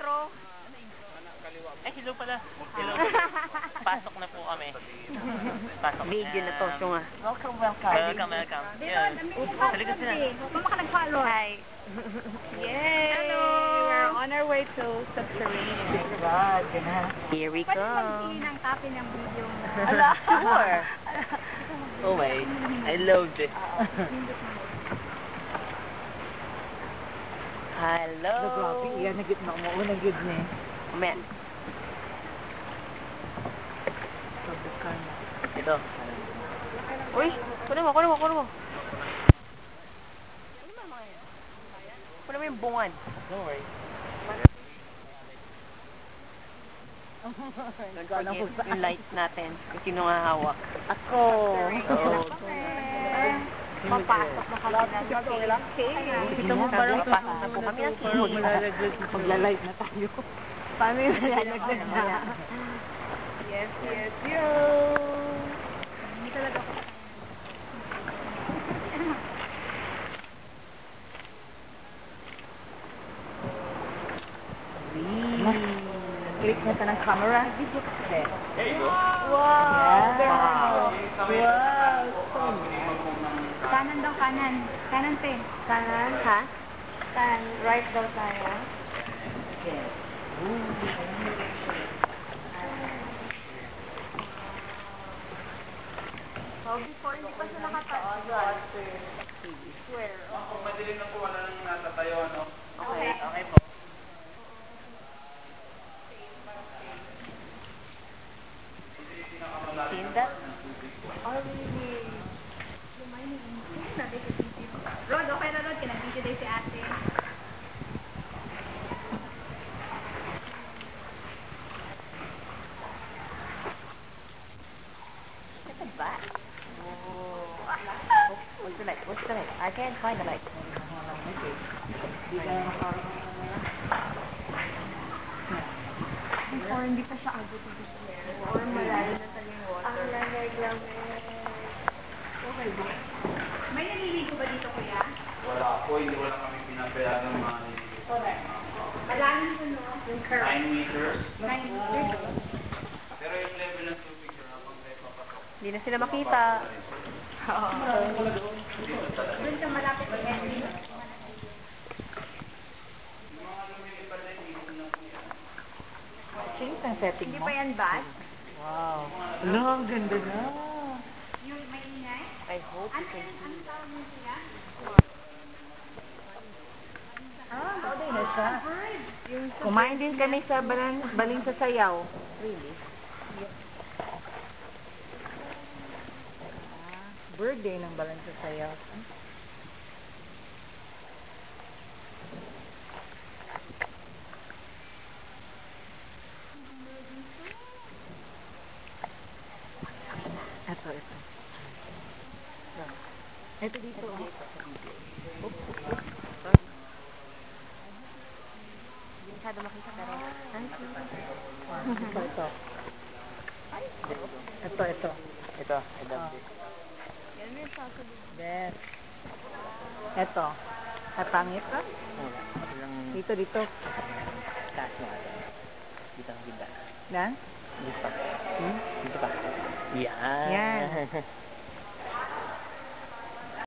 intro. Eh, hello pala. Hello. Pasok na po kami. Pasok. Video na to, ito nga. Welcome. Welcome. Yeah. Halika sila. Kung ka nag-follow. Hi. Yay! Hello! We're on our way to Subterranean. God, Here we go. Pwede mag ng copy ng video mo. Ala, sure. Oh my, I love it. Hello. Grabe, iyan na gitna mo. Una gid ni. Men. Ito. Uy, kuno mo. Kuno mo yung bungan. Don't worry. Forget yung lights natin. Kung sino nga hawak. Ako. Papasok na kami ng Ito mo parang papasok na po kami ng keyboard. Magla-light na tayo. Paano yung malalagdag na? Yes, yo! Hindi talaga ako. Click na sa ng camera. There you go. Wow! Kanan daw, kanan. Kanan, te. Kanan, ha? Right daw tayo. Okay. So, before, hindi pa siya nakatayo. Square. Kung madilim na po, wala nang natatayo, ano? Okay, okay po. Seen that? Oh, really? Rod, okay na Rod. Kinag-video day si ate. Look at that. What's the light? What's the light? I can't find the light. Or hindi pa siya abot dito. Or malalim na talaga yung water. Ang lamig. Okay ba? May naliligo ba dito, kuya? Wala po, hindi wala kami pinabayaan ng mga nililigo. Correct. Malalim po, no? Yung curve. 9 meters. 9 meters. Pero yung level ng tubig, sir, habang tayo papasok. Hindi na sila makita. Doon ka malapit sa ending. Yung mga lumilipad na dito na po yan. Sige, ang setting Hindi mo. pa yan bad? Wow. Ano, ang ganda na. Yung may ingay? I hope you can see. Ano tawag mo siya? Okay na siya. Kumain din kami sa baling sa sayaw. Really? Birthday ng baling sa sayaw. Ito. Ito dito. Hindi masyado makita pero. Ito. Ito. Ito, I love this. Yan may sasabi. Yes. Ito. Katangit ka? Wala. Walang Dito. taas na. Dito ang ganda. Yan? Dito pa. Dito pa. Yan. Yan.